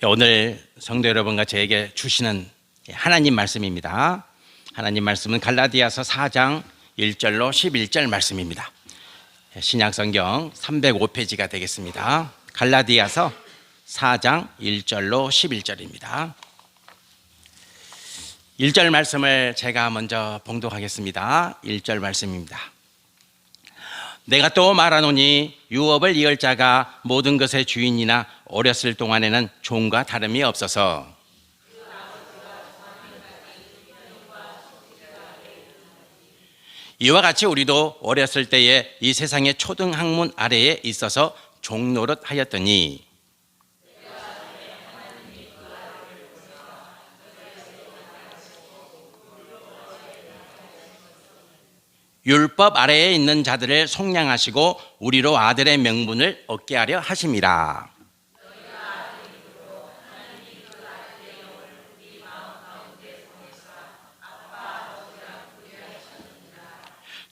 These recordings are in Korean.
오늘 성도 여러분과 저에게 주시는 하나님 말씀입니다. 하나님 말씀은 갈라디아서 4장 1절로 11절 말씀입니다. 신약성경 305페이지가 되겠습니다. 갈라디아서 4장 1절로 11절입니다. 1절 말씀을 제가 먼저 봉독하겠습니다. 1절 말씀입니다. 내가 또 말하노니 유업을 이을 자가 모든 것의 주인이나 어렸을 동안에는 종과 다름이 없어서 이와 같이 우리도 어렸을 때에 이 세상의 초등학문 아래에 있어서 종노릇 하였더니 율법 아래에 있는 자들을 속량하시고 우리로 아들의 명분을 얻게 하려 하심이라.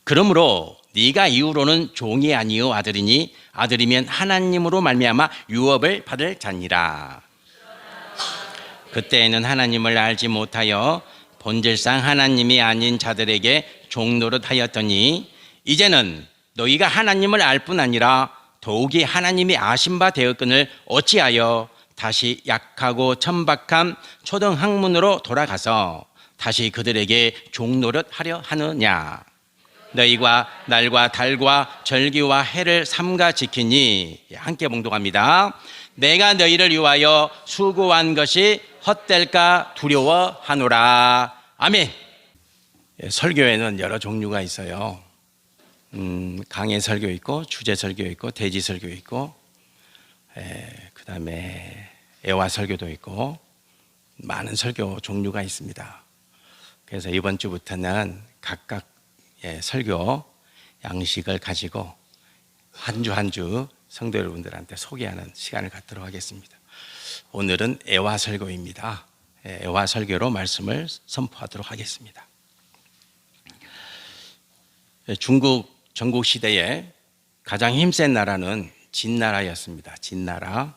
그러므로 네가 이후로는 종이 아니요 아들이니 아들이면 하나님으로 말미암아 유업을 받을 자니라. 그때에는 하나님을 알지 못하여 본질상 하나님이 아닌 자들에게 종노릇 하였더니 이제는 너희가 하나님을 알 뿐 아니라 더욱이 하나님이 아신 바 되었거늘 어찌하여 다시 약하고 천박한 초등학문으로 돌아가서 다시 그들에게 종노릇 하려 하느냐. 너희가 날과 달과 절기와 해를 삼가 지키니 함께 봉독합니다. 내가 너희를 위하여 수고한 것이 헛될까 두려워하노라. 아멘. 설교에는 여러 종류가 있어요. 강해 설교 있고 주제 설교 있고 대지 설교 있고 그 다음에 애화 설교도 있고 많은 설교 종류가 있습니다. 그래서 이번 주부터는 각각 설교 양식을 가지고 한 주 한 주 성도 여러분들한테 소개하는 시간을 갖도록 하겠습니다. 오늘은 애화 설교입니다. 애화 설교로 말씀을 선포하도록 하겠습니다. 중국 전국 시대에 가장 힘센 나라는 진나라였습니다. 진나라.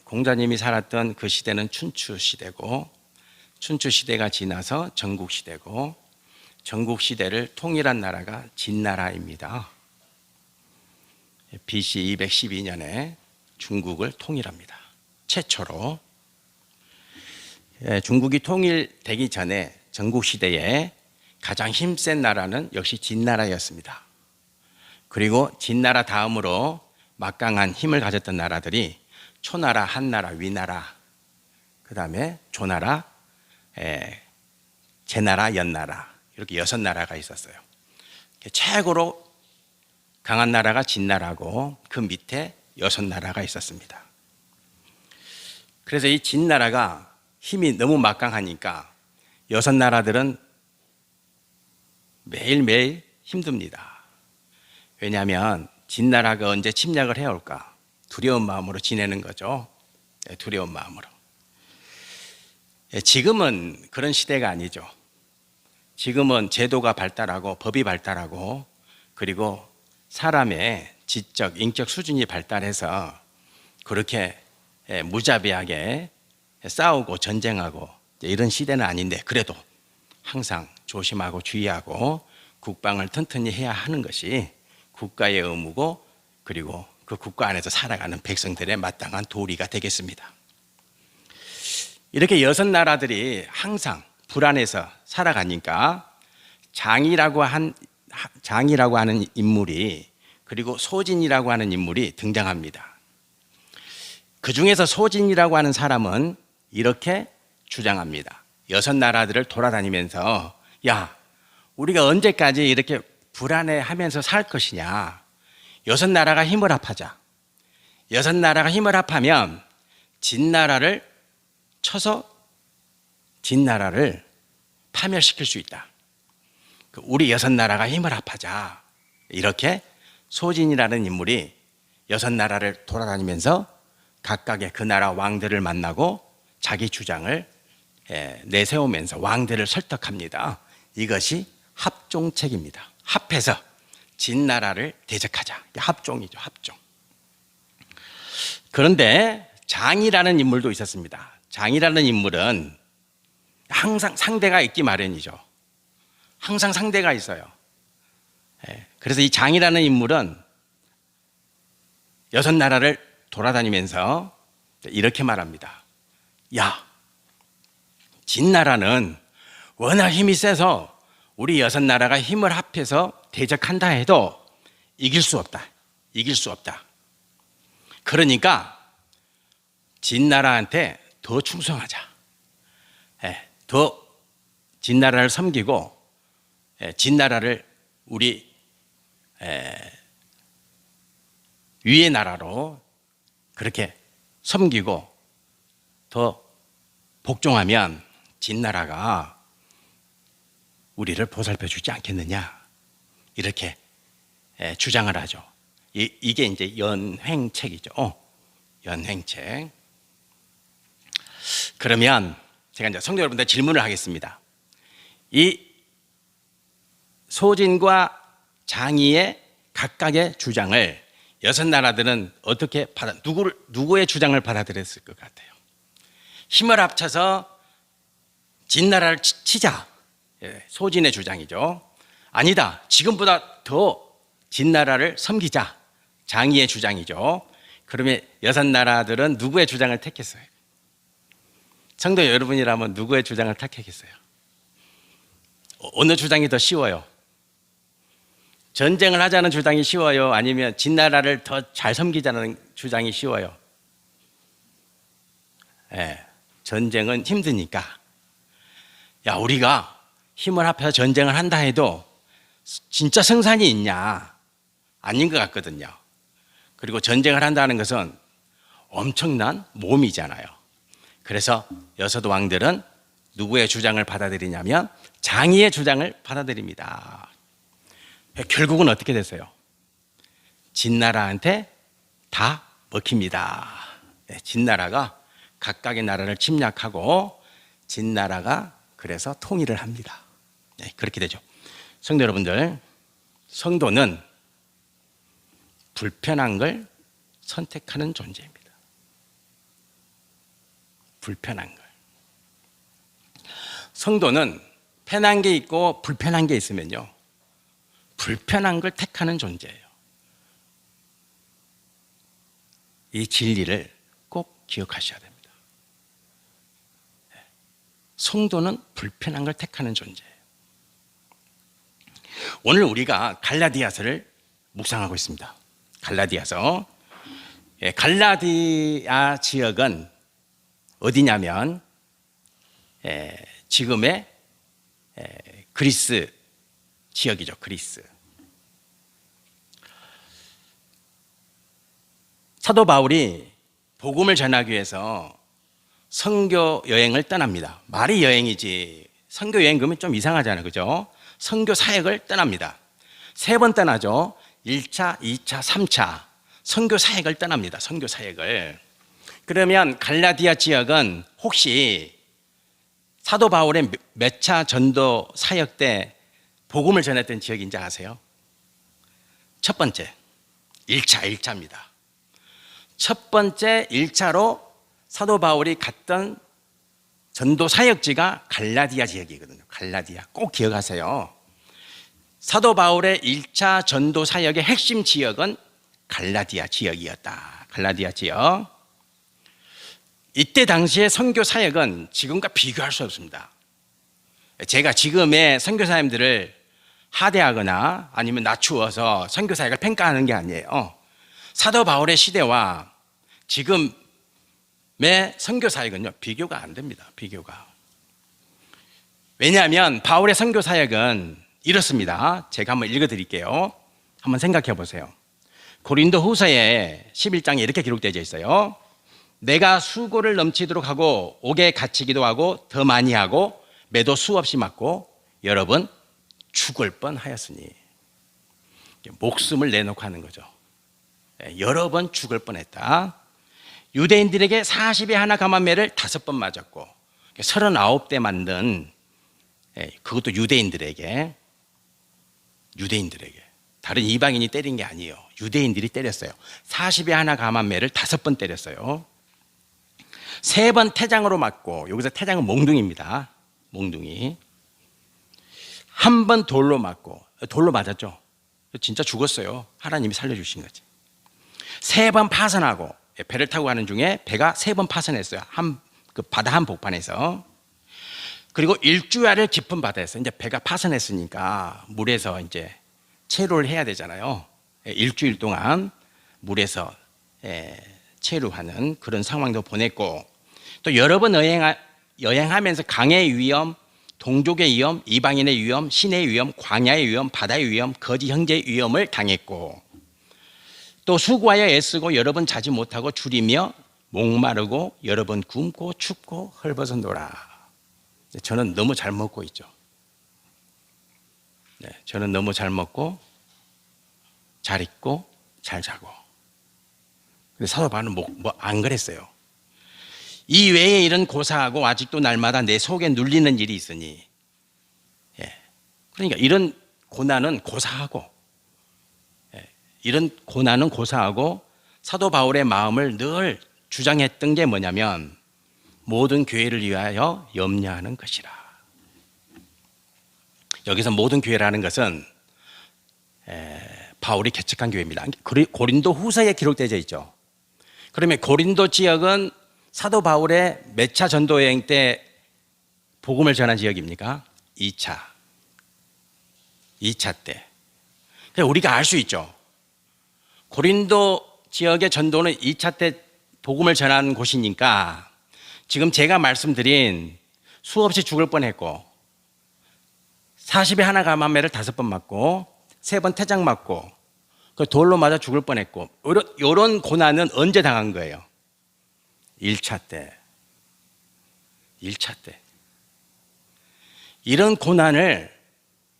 공자님이 살았던 그 시대는 춘추 시대고, 춘추 시대가 지나서 전국 시대고, 전국 시대를 통일한 나라가 진나라입니다. BC 212년에 중국을 통일합니다. 최초로. 중국이 통일되기 전에 전국 시대에 가장 힘센 나라는 역시 진나라였습니다. 그리고 진나라 다음으로 막강한 힘을 가졌던 나라들이 초나라, 한나라, 위나라, 그 다음에 조나라, 제나라, 연나라 이렇게 6나라가 있었어요. 최고로 강한 나라가 진나라고 그 밑에 6나라가 있었습니다. 그래서 이 진나라가 힘이 너무 막강하니까 6나라들은 매일매일 힘듭니다. 왜냐하면 진나라가 언제 침략을 해올까 두려운 마음으로 지내는 거죠. 두려운 마음으로. 지금은 그런 시대가 아니죠. 지금은 제도가 발달하고 법이 발달하고 그리고 사람의 지적, 인격 수준이 발달해서 그렇게 무자비하게 싸우고 전쟁하고 이런 시대는 아닌데 그래도 항상 조심하고 주의하고 국방을 튼튼히 해야 하는 것이 국가의 의무고 그리고 그 국가 안에서 살아가는 백성들의 마땅한 도리가 되겠습니다. 이렇게 6나라들이 항상 불안해서 살아가니까 장이라고 하는 인물이 그리고 소진이라고 하는 인물이 등장합니다. 그 중에서 소진이라고 하는 사람은 이렇게 주장합니다. 6나라들을 돌아다니면서 야, 우리가 언제까지 이렇게 불안해하면서 살 것이냐. 6나라가 힘을 합하자. 6나라가 힘을 합하면 진나라를 쳐서 진나라를 파멸시킬 수 있다. 우리 6나라가 힘을 합하자. 이렇게 소진이라는 인물이 6나라를 돌아다니면서 각각의 그 나라 왕들을 만나고 자기 주장을 내세우면서 왕들을 설득합니다. 이것이 합종책입니다. 합해서 진나라를 대적하자. 합종이죠. 합종. 그런데 장이라는 인물도 있었습니다. 장이라는 인물은 항상 상대가 있기 마련이죠. 항상 상대가 있어요. 그래서 이 장이라는 인물은 6나라를 돌아다니면서 이렇게 말합니다. 야, 진나라는 워낙 힘이 세서 우리 6나라가 힘을 합해서 대적한다 해도 이길 수 없다. 이길 수 없다. 그러니까 진나라한테 더 충성하자. 더 진나라를 섬기고 진나라를 우리 위의 나라로 그렇게 섬기고 더 복종하면 진나라가 우리를 보살펴 주지 않겠느냐, 이렇게 주장을 하죠. 이게 이제 연횡책이죠. 연횡책. 그러면 제가 이제 성도 여러분들 질문을 하겠습니다. 이 소진과 장이의 각각의 주장을 6나라들은 어떻게 누구의 주장을 받아들였을 것 같아요? 힘을 합쳐서 진나라를 치자. 소진의 주장이죠. 아니다. 지금보다 더 진나라를 섬기자. 장이의 주장이죠. 그러면 6나라들은 누구의 주장을 택했어요? 성도 여러분이라면 누구의 주장을 택하겠어요? 어느 주장이 더 쉬워요? 전쟁을 하자는 주장이 쉬워요? 아니면 진나라를 더 잘 섬기자는 주장이 쉬워요? 전쟁은 힘드니까. 야, 우리가 힘을 합해서 전쟁을 한다 해도 진짜 승산이 있냐? 아닌 것 같거든요. 그리고 전쟁을 한다는 것은 엄청난 모험이잖아요. 그래서 6왕들은 누구의 주장을 받아들이냐면 장이의 주장을 받아들입니다. 결국은 어떻게 됐어요? 진나라한테 다 먹힙니다. 진나라가 각각의 나라를 침략하고 진나라가 그래서 통일을 합니다. 그렇게 되죠. 성도 여러분들, 성도는 불편한 걸 선택하는 존재입니다. 불편한 걸. 성도는 편한 게 있고 불편한 게 있으면요, 불편한 걸 택하는 존재예요. 이 진리를 꼭 기억하셔야 됩니다. 성도는 불편한 걸 택하는 존재예요. 오늘 우리가 갈라디아서를 묵상하고 있습니다. 갈라디아서. 갈라디아 지역은 어디냐면 지금의 그리스 지역이죠. 그리스. 사도 바울이 복음을 전하기 위해서 선교 여행을 떠납니다. 말이 여행이지 선교 여행 그러면 좀 이상하잖아요. 그죠? 선교 사역을 떠납니다. 3번 떠나죠. 1차, 2차, 3차 선교 사역을 떠납니다. 선교 사역을. 그러면 갈라디아 지역은 혹시 사도 바울의 몇 차 전도 사역 때 복음을 전했던 지역인지 아세요? 첫 번째, 1차입니다. 첫 번째 1차로 사도 바울이 갔던 전도 사역지가 갈라디아 지역이거든요. 갈라디아. 꼭 기억하세요. 사도 바울의 1차 전도 사역의 핵심 지역은 갈라디아 지역이었다. 갈라디아 지역. 이때 당시의 선교 사역은 지금과 비교할 수 없습니다. 제가 지금의 선교사님들을 하대하거나 아니면 낮추어서 선교 사역을 평가하는 게 아니에요. 사도 바울의 시대와 지금의 선교 사역은요, 비교가 안 됩니다. 비교가. 왜냐하면 바울의 선교 사역은 이렇습니다. 제가 한번 읽어드릴게요. 한번 생각해 보세요. 고린도 후서의 11장에 이렇게 기록되어 있어요. 내가 수고를 넘치도록 하고 옥에 갇히기도 하고 더 많이 하고 매도 수없이 맞고 여러분 죽을 뻔하였으니, 목숨을 내놓고 하는 거죠. 여러 번 죽을 뻔했다. 유대인들에게 40에 하나 감한매를 5번 맞았고 39대 만든, 그것도 유대인들에게 다른 이방인이 때린 게 아니에요. 유대인들이 때렸어요. 40에 하나 감한 매를 5번 때렸어요. 3번 태장으로 맞고, 여기서 태장은 몽둥이입니다. 몽둥이. 1번 돌로 맞고, 돌로 맞았죠. 진짜 죽었어요. 하나님이 살려주신 거지. 3번 파선하고, 배를 타고 가는 중에 배가 3번 파선했어요. 그 바다 한복판에서. 그리고 일주야를 깊은 바다에서 이제 배가 파선했으니까 물에서 이제 체류를 해야 되잖아요. 일주일 동안 물에서 체류하는 그런 상황도 보냈고, 또 여러 번 여행하면서 강의 위험, 동족의 위험, 이방인의 위험, 신의 위험, 광야의 위험, 바다의 위험, 거지 형제의 위험을 당했고, 또 수고하여 애쓰고 여러 번 자지 못하고 줄이며 목마르고 여러 번 굶고 춥고 헐벗어 놀아. 저는 너무 잘 먹고 있죠. 저는 너무 잘 먹고 잘 입고 잘 자고. 근데 사도 바울은 뭐 안 그랬어요. 이 외에 이런 고사하고 아직도 날마다 내 속에 눌리는 일이 있으니. 그러니까 이런 고난은 고사하고, 이런 고난은 고사하고, 사도 바울의 마음을 늘 주장했던 게 뭐냐면 모든 교회를 위하여 염려하는 것이라. 여기서 모든 교회라는 것은 바울이 개척한 교회입니다. 고린도 후서에 기록되어 있죠. 그러면 고린도 지역은 사도 바울의 몇 차 전도 여행 때 복음을 전한 지역입니까? 2차 때. 그래서 우리가 알 수 있죠. 고린도 지역의 전도는 2차 때 복음을 전하는 곳이니까 지금 제가 말씀드린 수없이 죽을 뻔했고 40에 하나 감한 매를 5번 맞고 3번 태장 맞고 그 돌로 맞아 죽을 뻔했고 이런 고난은 언제 당한 거예요? 1차 때. 이런 고난을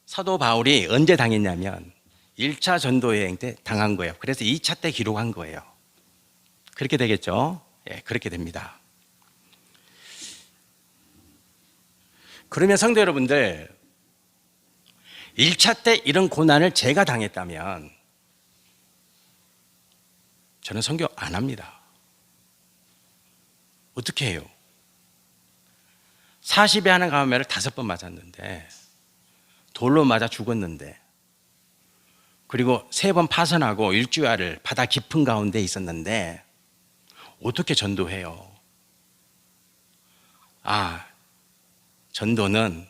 사도 바울이 언제 당했냐면 1차 전도 여행 때 당한 거예요. 그래서 2차 때 기록한 거예요. 그렇게 되겠죠? 그렇게 됩니다. 그러면 성도 여러분들, 1차 때 이런 고난을 제가 당했다면 저는 선교 안 합니다. 어떻게 해요? 40에 하나 감한 매를 5번 맞았는데, 돌로 맞아 죽었는데, 그리고 3번 파선하고 일주야를 바다 깊은 가운데 있었는데 어떻게 전도해요? 전도는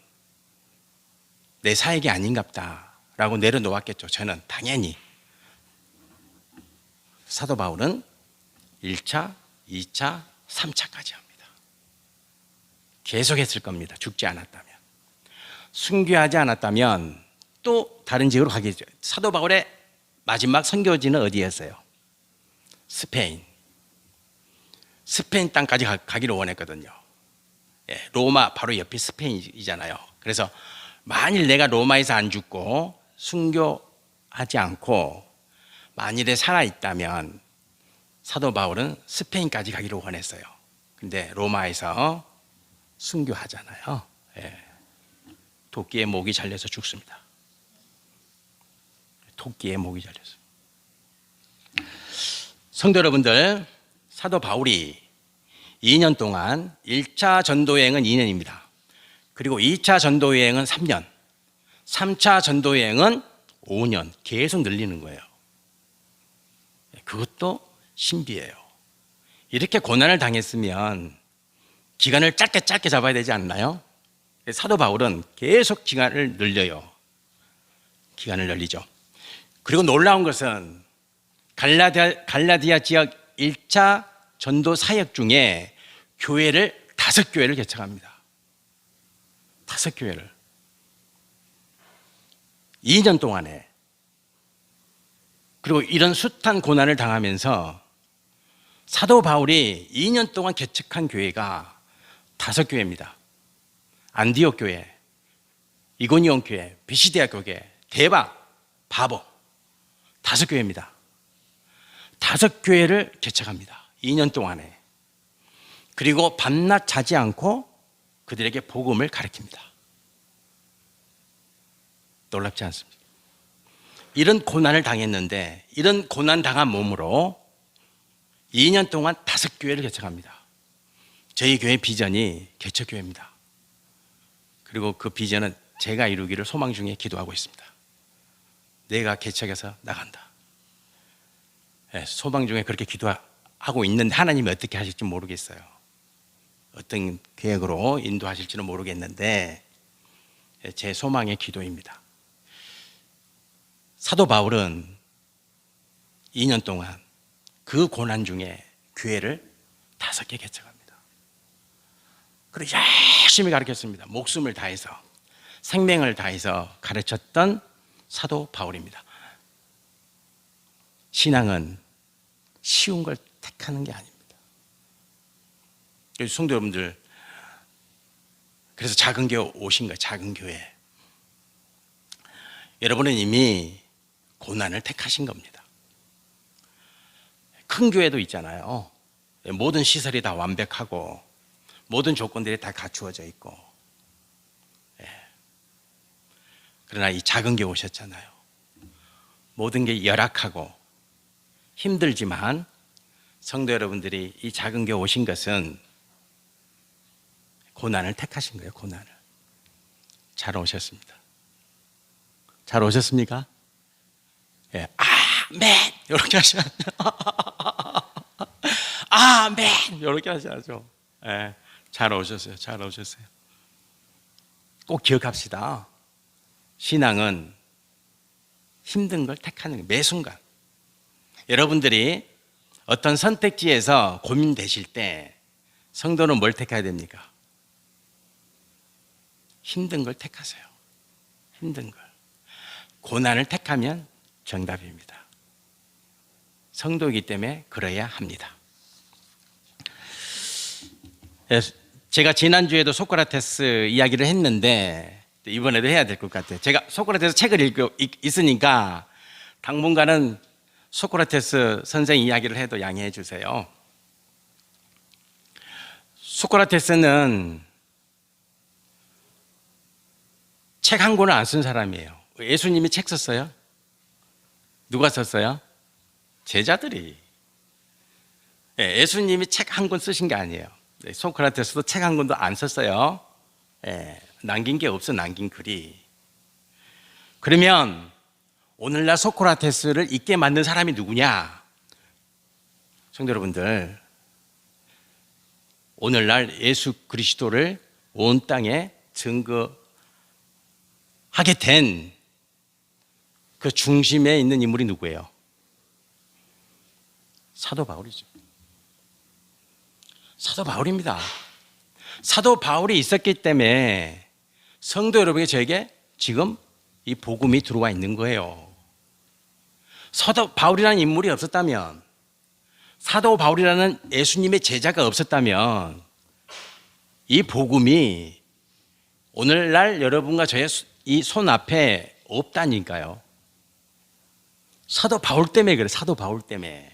내 사역이 아닌갑다라고 내려놓았겠죠. 저는 당연히. 사도 바울은 1차, 2차, 3차까지 합니다. 계속했을 겁니다. 죽지 않았다면. 순교하지 않았다면 또 다른 지역으로 가겠죠. 사도 바울의 마지막 선교지는 어디였어요? 스페인 땅까지 가기를 원했거든요. 로마 바로 옆이 스페인이잖아요. 그래서 만일 내가 로마에서 안 죽고 순교하지 않고 만일에 살아있다면 사도 바울은 스페인까지 가기를 원했어요. 근데 로마에서 순교하잖아요. 토끼의 목이 잘려서 죽습니다. 토끼의 목이 잘려서. 성도 여러분들, 사도 바울이 2년 동안 1차 전도여행은 2년입니다. 그리고 2차 전도여행은 3년, 3차 전도여행은 5년 계속 늘리는 거예요. 그것도 신비해요. 이렇게 고난을 당했으면 기간을 짧게 잡아야 되지 않나요? 사도 바울은 계속 기간을 늘려요. 기간을 늘리죠. 그리고 놀라운 것은 갈라디아 지역 1차 전도 사역 중에 5교회를 개척합니다. 5교회를 2년 동안에. 그리고 이런 숱한 고난을 당하면서 사도 바울이 2년 동안 개척한 교회가 5교회입니다. 안디옥 교회, 이고니온 교회, 비시디아 교회, 대박, 바보 5교회입니다. 5교회를 개척합니다. 2년 동안에. 그리고 밤낮 자지 않고 그들에게 복음을 가르칩니다. 놀랍지 않습니까? 이런 고난을 당했는데 이런 고난 당한 몸으로 2년 동안 5교회를 개척합니다. 저희 교회 비전이 개척교회입니다. 그리고 그 비전은 제가 이루기를 소망 중에 기도하고 있습니다. 내가 개척해서 나간다. 소망 중에 그렇게 기도하고 있는데 하나님이 어떻게 하실지 모르겠어요. 어떤 계획으로 인도하실지는 모르겠는데 제 소망의 기도입니다. 사도 바울은 2년 동안 그 고난 중에 교회를 5개 개척합니다. 그리고 열심히 가르쳤습니다. 목숨을 다해서, 생명을 다해서 가르쳤던 사도 바울입니다. 신앙은 쉬운 걸 택하는 게 아닙니다. 성도 여러분들, 그래서 작은 교회 오신 거예요. 작은 교회. 여러분은 이미 고난을 택하신 겁니다. 큰 교회도 있잖아요. 모든 시설이 다 완벽하고 모든 조건들이 다 갖추어져 있고, 그러나 이 작은 교회 오셨잖아요. 모든 게 열악하고 힘들지만 성도 여러분들이 이 작은 교회 오신 것은 고난을 택하신 거예요. 고난을. 잘 오셨습니다. 잘 오셨습니까? 예. 아멘! 이렇게 하셔야죠. 아멘! 이렇게 하셔야죠. 예. 잘 오셨어요. 잘 오셨어요. 꼭 기억합시다. 신앙은 힘든 걸 택하는 거예요. 매 순간. 여러분들이 어떤 선택지에서 고민되실 때 성도는 뭘 택해야 됩니까? 힘든 걸 택하세요. 힘든 걸. 고난을 택하면 정답입니다. 성도이기 때문에 그래야 합니다. 제가 지난주에도 소크라테스 이야기를 했는데 이번에도 해야 될 것 같아요. 제가 소크라테스 책을 읽고 있으니까 당분간은 소크라테스 선생 이야기를 해도 양해해 주세요. 소크라테스는 책 한 권을 안 쓴 사람이에요. 예수님이 책 썼어요? 누가 썼어요? 제자들이. 예수님이 책 한 권 쓰신 게 아니에요. 소크라테스도 책 한 권도 안 썼어요. 남긴 게 없어, 남긴 글이. 그러면 오늘날 소크라테스를 잊게 만든 사람이 누구냐? 성도 여러분들, 오늘날 예수 그리스도를 온 땅에 증거하게 된 그 중심에 있는 인물이 누구예요? 사도 바울이죠. 사도 바울입니다. 사도 바울이 있었기 때문에 성도 여러분이 저에게 지금 이 복음이 들어와 있는 거예요. 사도 바울이라는 인물이 없었다면, 사도 바울이라는 예수님의 제자가 없었다면 이 복음이 오늘날 여러분과 저의 이 손 앞에 없다니까요. 사도 바울 때문에 그래. 사도 바울 때문에.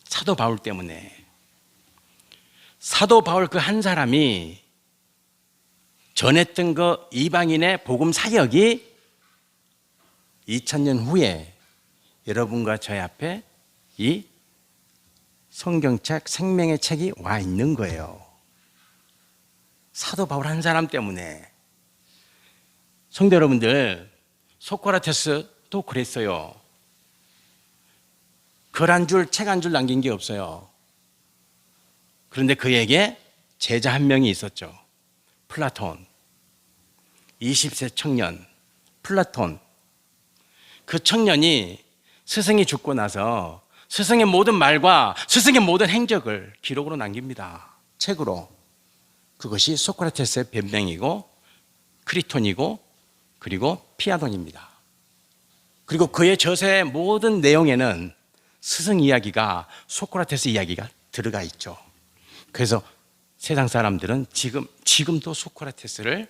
사도 바울 때문에. 사도 바울 그 한 사람이 전했던 그 이방인의 복음 사역이 2000년 후에 여러분과 저희 앞에 이 성경책, 생명의 책이 와 있는 거예요. 사도 바울 한 사람 때문에. 성도 여러분들, 소크라테스도 그랬어요. 글 한 줄, 책 한 줄 남긴 게 없어요. 그런데 그에게 제자 한 명이 있었죠. 플라톤. 20세 청년 플라톤. 그 청년이 스승이 죽고 나서 스승의 모든 말과 스승의 모든 행적을 기록으로 남깁니다. 책으로. 그것이 소크라테스의 변명이고 크리톤이고 그리고 피아돈입니다. 그리고 그의 저서의 모든 내용에는 스승 이야기가, 소크라테스 이야기가 들어가 있죠. 그래서 세상 사람들은 지금도 소크라테스를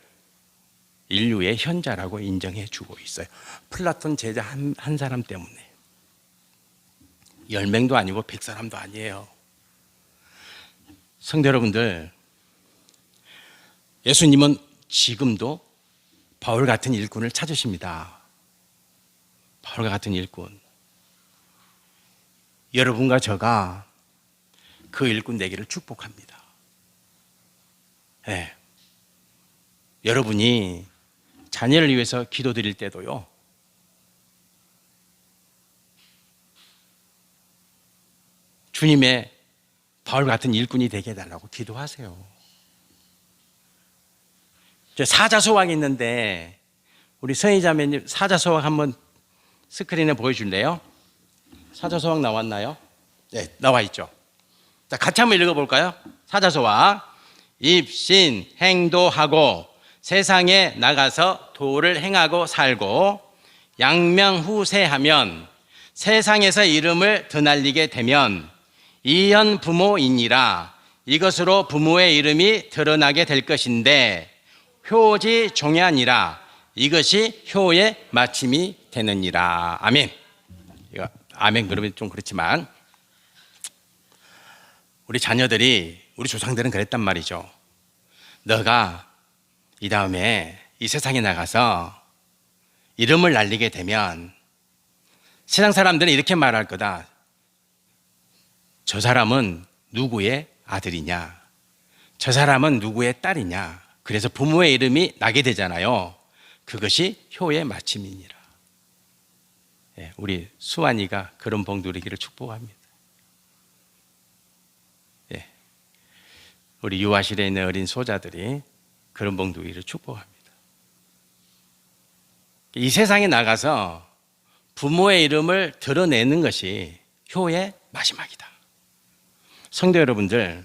인류의 현자라고 인정해 주고 있어요. 플라톤 제자 한 사람 때문에. 10명도 아니고 100사람도 아니에요. 성도 여러분들, 예수님은 지금도 바울 같은 일꾼을 찾으십니다. 바울과 같은 일꾼. 여러분과 저가 그 일꾼 되기를 축복합니다. 네. 여러분이 자녀를 위해서 기도드릴 때도요, 주님의 바울 같은 일꾼이 되게 해달라고 기도하세요. 사자소왕이 있는데 우리 서희자매님 사자소왕 한번 스크린에 보여줄래요? 사자소왕 나왔나요? 네, 나와 있죠. 자, 같이 한번 읽어볼까요? 사자소왕. 입신 행도하고 세상에 나가서 도를 행하고 살고 양명후세하면 세상에서 이름을 드날리게 되면 이현 부모이니라. 이것으로 부모의 이름이 드러나게 될 것인데 효지 종야니라. 이것이 효의 마침이 되느니라. 아멘. 이거 아멘 그러면 좀 그렇지만 우리 자녀들이 우리 조상들은 그랬단 말이죠. 너가 이 다음에 이 세상에 나가서 이름을 날리게 되면 세상 사람들은 이렇게 말할 거다. 저 사람은 누구의 아들이냐? 저 사람은 누구의 딸이냐? 그래서 부모의 이름이 나게 되잖아요. 그것이 효의 마침이니라. 우리 수환이가 그런 복 누리기를 축복합니다. 우리 유아실에 있는 어린 소자들이 그런 복 누리기를 축복합니다. 이 세상에 나가서 부모의 이름을 드러내는 것이 효의 마지막이다. 성도 여러분들,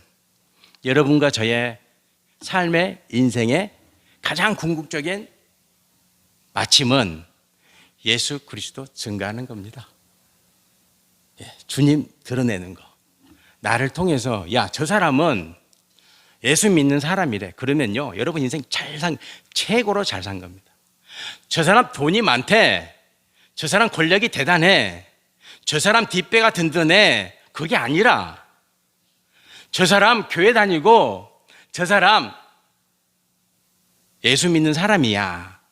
여러분과 저의 삶의 인생의 가장 궁극적인 마침은 예수 그리스도 증거하는 겁니다. 주님 드러내는 거. 나를 통해서 야, 저 사람은 예수 믿는 사람이래. 그러면요, 여러분 인생 최고로 잘 산 겁니다. 저 사람 돈이 많대. 저 사람 권력이 대단해. 저 사람 뒷배가 든든해. 그게 아니라 저 사람 교회 다니고 저 사람 예수 믿는 사람이야.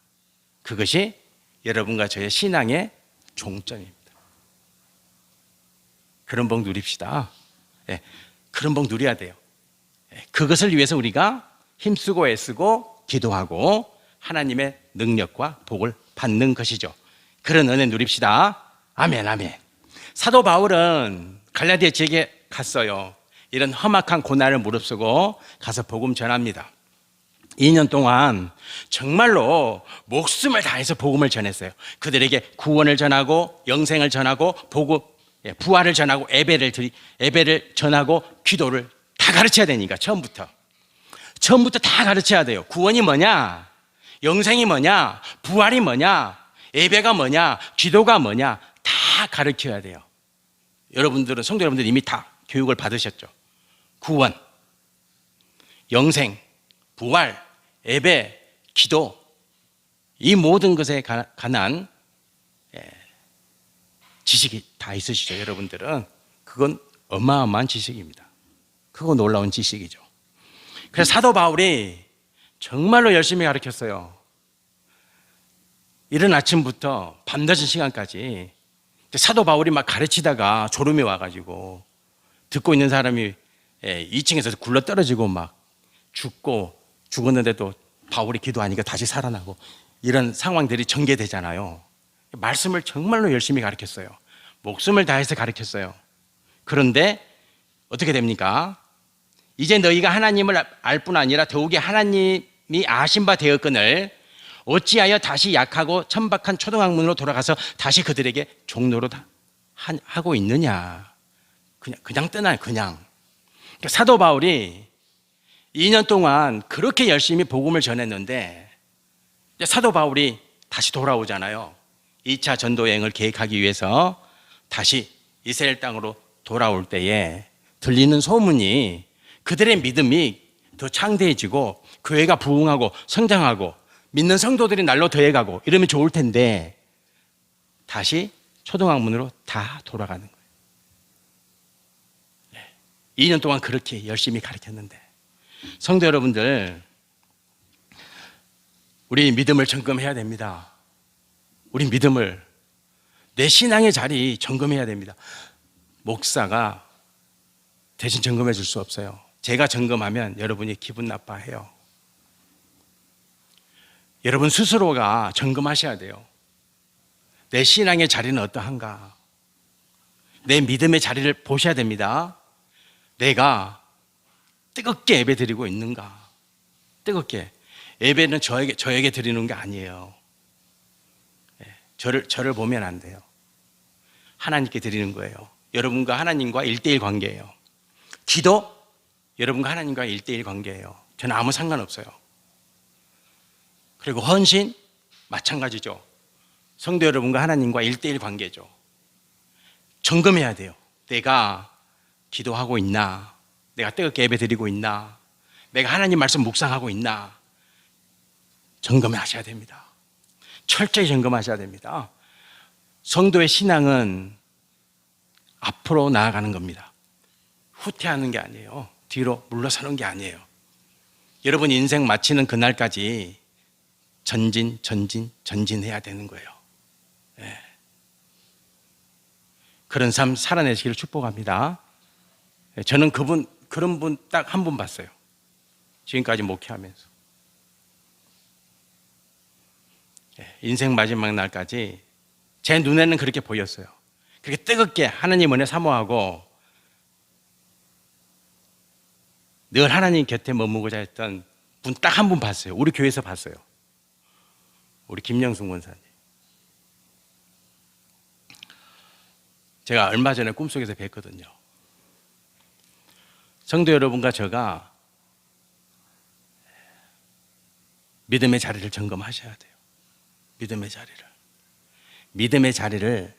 그것이 여러분과 저의 신앙의 종점입니다. 그런 복 누립시다. 그런 복 누려야 돼요. 그것을 위해서 우리가 힘쓰고 애쓰고 기도하고 하나님의 능력과 복을 받는 것이죠. 그런 은혜 누립시다. 아멘, 아멘. 사도 바울은 갈라디아 지역에 갔어요. 이런 험악한 고난을 무릅쓰고 가서 복음 전합니다. 2년 동안 정말로 목숨을 다해서 복음을 전했어요. 그들에게 구원을 전하고 영생을 전하고 부활을 전하고 예배를 전하고 기도를 다 가르쳐야 되니까 처음부터 다 가르쳐야 돼요. 구원이 뭐냐, 영생이 뭐냐, 부활이 뭐냐, 예배가 뭐냐, 기도가 뭐냐 다 가르쳐야 돼요. 여러분들은 성도 여러분들 이미 다 교육을 받으셨죠. 구원, 영생, 부활, 예배, 기도, 이 모든 것에 관한 지식이 다 있으시죠. 여러분들은 그건 어마어마한 지식입니다. 그거 놀라운 지식이죠. 그래서 사도 바울이 정말로 열심히 가르쳤어요. 이른 아침부터 밤늦은 시간까지 사도 바울이 막 가르치다가 졸음이 와가지고 듣고 있는 사람이 2층에서 굴러 떨어지고 막 죽었는데도 바울이 기도하니까 다시 살아나고 이런 상황들이 전개되잖아요. 말씀을 정말로 열심히 가르쳤어요. 목숨을 다해서 가르쳤어요. 그런데 어떻게 됩니까? 이제 너희가 하나님을 알 뿐 아니라 더욱이 하나님이 아신 바 되었거늘 어찌하여 다시 약하고 천박한 초등학문으로 돌아가서 다시 그들에게 종노릇 하고 있느냐. 그냥 떠나요. 그냥. 사도 바울이 2년 동안 그렇게 열심히 복음을 전했는데 사도 바울이 다시 돌아오잖아요. 2차 전도 여행을 계획하기 위해서 다시 이스라엘 땅으로 돌아올 때에 들리는 소문이 그들의 믿음이 더 창대해지고 교회가 부흥하고 성장하고 믿는 성도들이 날로 더해가고 이러면 좋을 텐데 다시 초등학문으로 다 돌아가는 거예요. 2년 동안 그렇게 열심히 가르쳤는데 성도 여러분들, 우리 믿음을 점검해야 됩니다. 우리 믿음을 내 신앙의 자리 점검해야 됩니다. 목사가 대신 점검해 줄 수 없어요. 제가 점검하면 여러분이 기분 나빠해요. 여러분 스스로가 점검하셔야 돼요. 내 신앙의 자리는 어떠한가? 내 믿음의 자리를 보셔야 됩니다. 내가 뜨겁게 예배 드리고 있는가? 뜨겁게. 예배는 저에게 드리는 게 아니에요. 저를 보면 안 돼요. 하나님께 드리는 거예요. 여러분과 하나님과 1대1 관계예요. 기도, 여러분과 하나님과 1대1 관계예요. 저는 아무 상관없어요. 그리고 헌신, 마찬가지죠. 성도 여러분과 하나님과 1대1 관계죠. 점검해야 돼요. 내가 기도하고 있나? 내가 뜨겁게 예배 드리고 있나? 내가 하나님 말씀 묵상하고 있나? 점검하셔야 됩니다. 철저히 점검하셔야 됩니다. 성도의 신앙은 앞으로 나아가는 겁니다. 후퇴하는 게 아니에요. 뒤로 물러서는 게 아니에요. 여러분 인생 마치는 그날까지 전진해야 되는 거예요. 네. 그런 삶 살아내시기를 축복합니다. 저는 그런 분 딱 한 분 봤어요. 지금까지 목회하면서. 인생 마지막 날까지 제 눈에는 그렇게 보였어요. 그렇게 뜨겁게 하나님 은혜 사모하고 늘 하나님 곁에 머무고자 했던 분 딱 한 분 봤어요. 우리 교회에서 봤어요. 우리 김영순 권사님. 제가 얼마 전에 꿈속에서 뵀거든요. 성도 여러분과 제가 믿음의 자리를 점검하셔야 돼요. 믿음의 자리를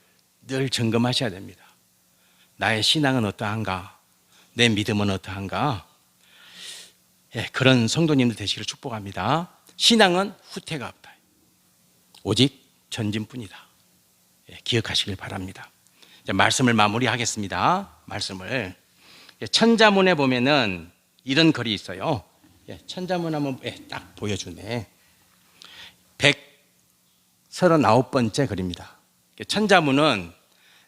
늘 점검하셔야 됩니다. 나의 신앙은 어떠한가? 내 믿음은 어떠한가? 그런 성도님들 되시기를 축복합니다. 신앙은 후퇴가 없다. 오직 전진뿐이다. 기억하시길 바랍니다. 말씀을 마무리하겠습니다. 말씀을 천자문에 보면은 이런 글이 있어요. 천자문 한번 딱 보여주네. 139번째 글입니다. 천자문은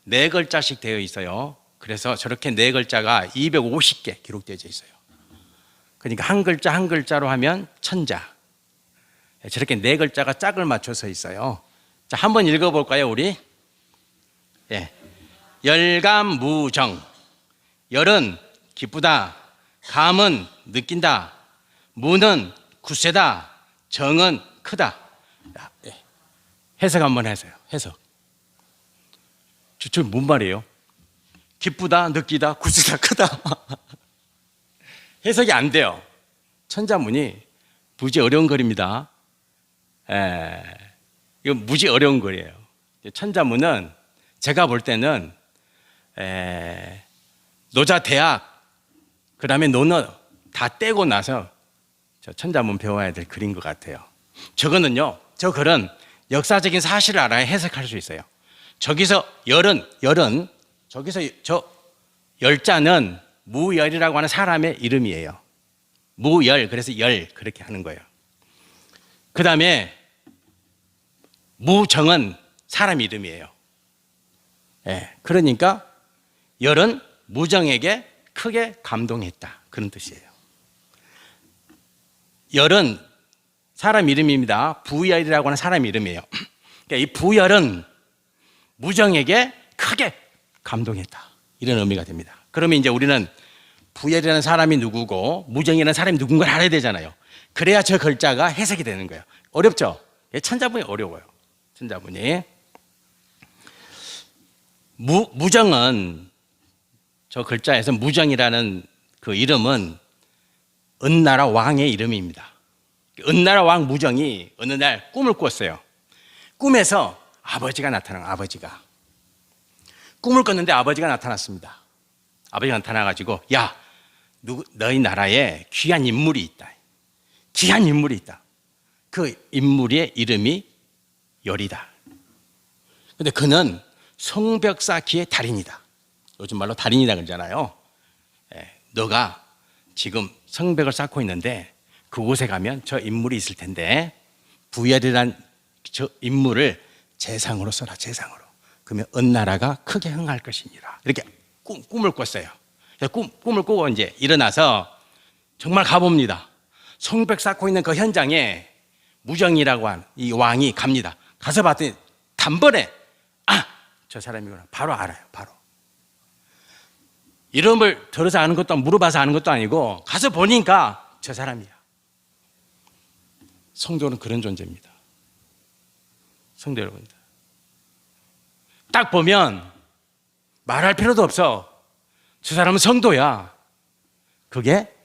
4글자씩 되어 있어요. 그래서 저렇게 4글자가 250개 기록되어 있어요. 그러니까 한 글자 한 글자로 하면 천자. 저렇게 4글자가 짝을 맞춰서 있어요. 자, 한번 읽어볼까요, 우리? 열감무정. 열은 기쁘다. 감은 느낀다. 무는 굳세다. 정은 크다. 해석 한번 하세요. 해석. 저 뭔 말이에요? 기쁘다, 느끼다, 굳세다, 크다. 해석이 안 돼요. 천자문이 무지 어려운 글입니다. 이거 무지 어려운 글이에요. 천자문은 제가 볼 때는 노자 대학, 그 다음에 논어 다 떼고 나서 저 천자문 배워야 될 글인 것 같아요. 저거는요, 저 글은 역사적인 사실을 알아야 해석할 수 있어요. 저기서 열은 저기서 저 열자는 무열이라고 하는 사람의 이름이에요. 무열, 그래서 열 그렇게 하는 거예요. 그 다음에 무정은 사람 이름이에요. 그러니까 열은 무정에게 크게 감동했다, 그런 뜻이에요. 열은 사람 이름입니다. 부열이라고 하는 사람 이름이에요. 그러니까 이 부열은 무정에게 크게 감동했다, 이런 의미가 됩니다. 그러면 이제 우리는 부열이라는 사람이 누구고 무정이라는 사람이 누군가를 알아야 되잖아요. 그래야 저 글자가 해석이 되는 거예요. 어렵죠? 천자문이 어려워요. 천자문이. 무정은, 저 글자에서 무정이라는 그 이름은 은나라 왕의 이름입니다. 은나라 왕 무정이 어느 날 꿈을 꿨어요. 꿈에서 아버지가 나타난, 아버지가 꿈을 꿨는데 아버지가 나타났습니다. 아버지가 나타나가지고, 야, 너희 나라에 귀한 인물이 있다. 귀한 인물이 있다. 그 인물의 이름이 열이다. 근데 그는 성벽쌓기의 달인이다. 요즘 말로 달인이다 그러잖아요. 너가 지금 성벽을 쌓고 있는데 그곳에 가면 저 인물이 있을 텐데 부열이란 저 인물을 재상으로 써라, 재상으로. 그러면 은나라가 크게 흥할 것이니라. 이렇게 꿈을 꿨어요. 꿈을 꾸고 이제 일어나서 정말 가봅니다. 성벽 쌓고 있는 그 현장에 무정이라고 하는 이 왕이 갑니다. 가서 봤더니 단번에 저 사람이구나. 바로 알아요. 바로. 이름을 들어서 아는 것도 물어봐서 아는 것도 아니고 가서 보니까 저 사람이야. 성도는 그런 존재입니다. 성도 여러분들. 딱 보면 말할 필요도 없어. 저 사람은 성도야. 그게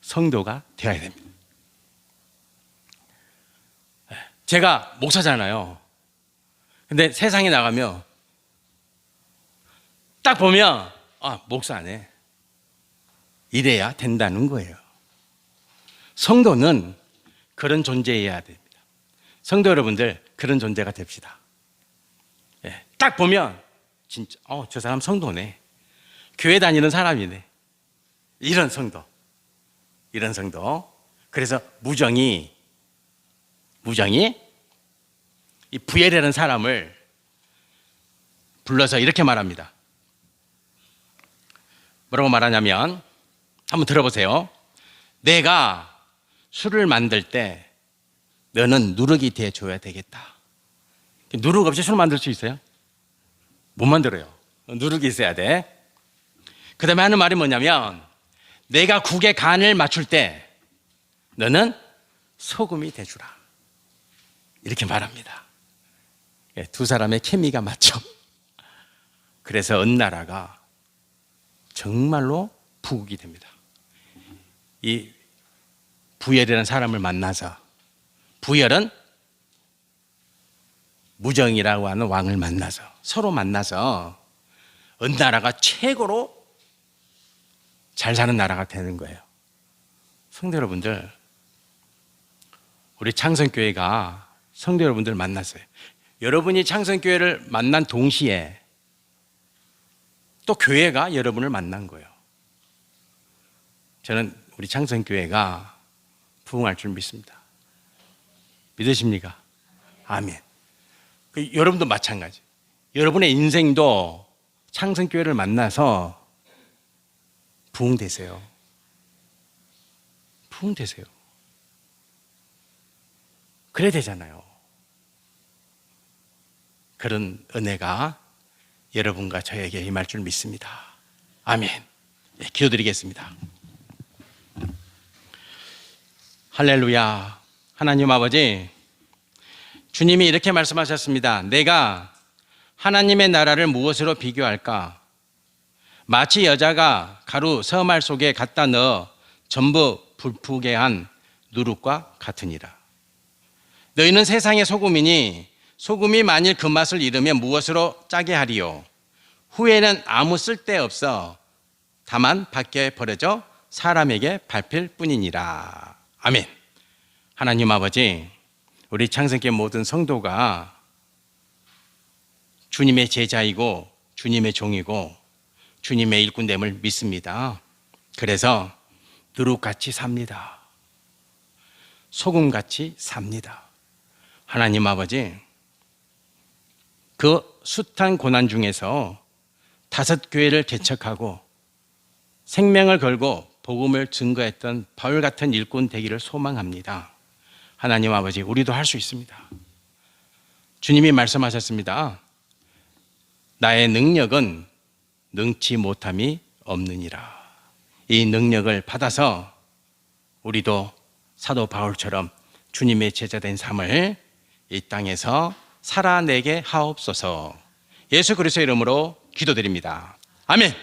성도가 되어야 됩니다. 제가 목사잖아요. 근데 세상에 나가면 딱 보면 목사네. 이래야 된다는 거예요. 성도는 그런 존재여야 됩니다. 성도 여러분들 그런 존재가 됩시다. 딱 보면 진짜 저 사람 성도네. 교회 다니는 사람이네. 이런 성도. 그래서 무정이 이 부엘이라는 사람을 불러서 이렇게 말합니다. 뭐라고 말하냐면 한번 들어보세요. 내가 술을 만들 때 너는 누룩이 돼줘야 되겠다. 누룩 없이 술 만들 수 있어요? 못 만들어요. 누룩이 있어야 돼. 그 다음에 하는 말이 뭐냐면 내가 국의 간을 맞출 때 너는 소금이 돼주라. 이렇게 말합니다. 두 사람의 케미가 맞죠. 그래서 은나라가 정말로 부국이 됩니다. 이 부엘이라는 사람을 만나서, 부엘은 무정이라고 하는 왕을 만나서, 서로 만나서 은나라가 최고로 잘 사는 나라가 되는 거예요. 성도 여러분들, 우리 창성교회가 성도 여러분들 만났어요. 여러분이 창성교회를 만난 동시에 또 교회가 여러분을 만난 거예요. 저는 우리 창성교회가 부흥할 줄 믿습니다. 믿으십니까? 아멘. 여러분도 마찬가지. 여러분의 인생도 창성교회를 만나서 부흥되세요. 부흥되세요. 그래야 되잖아요. 그런 은혜가 여러분과 저에게 임할 줄 믿습니다. 아멘. 기도드리겠습니다. 할렐루야. 하나님 아버지, 주님이 이렇게 말씀하셨습니다. 내가 하나님의 나라를 무엇으로 비교할까? 마치 여자가 가루 서말 속에 갖다 넣어 전부 불푸게 한 누룩과 같으니라. 너희는 세상의 소금이니 소금이 만일 그 맛을 잃으면 무엇으로 짜게 하리요? 후에는 아무 쓸데없어 다만 밖에 버려져 사람에게 밟힐 뿐이니라. 아멘. 하나님 아버지, 우리 창성교회 모든 성도가 주님의 제자이고 주님의 종이고 주님의 일꾼됨을 믿습니다. 그래서 누룩같이 삽니다. 소금같이 삽니다. 하나님 아버지, 그 숱한 고난 중에서 5교회를 개척하고 생명을 걸고 복음을 증거했던 바울 같은 일꾼 되기를 소망합니다. 하나님 아버지, 우리도 할 수 있습니다. 주님이 말씀하셨습니다. 나의 능력은 능치 못함이 없느니라. 이 능력을 받아서 우리도 사도 바울처럼 주님의 제자된 삶을 이 땅에서 살아내게 하옵소서. 예수 그리스도의 이름으로 기도드립니다. 아멘.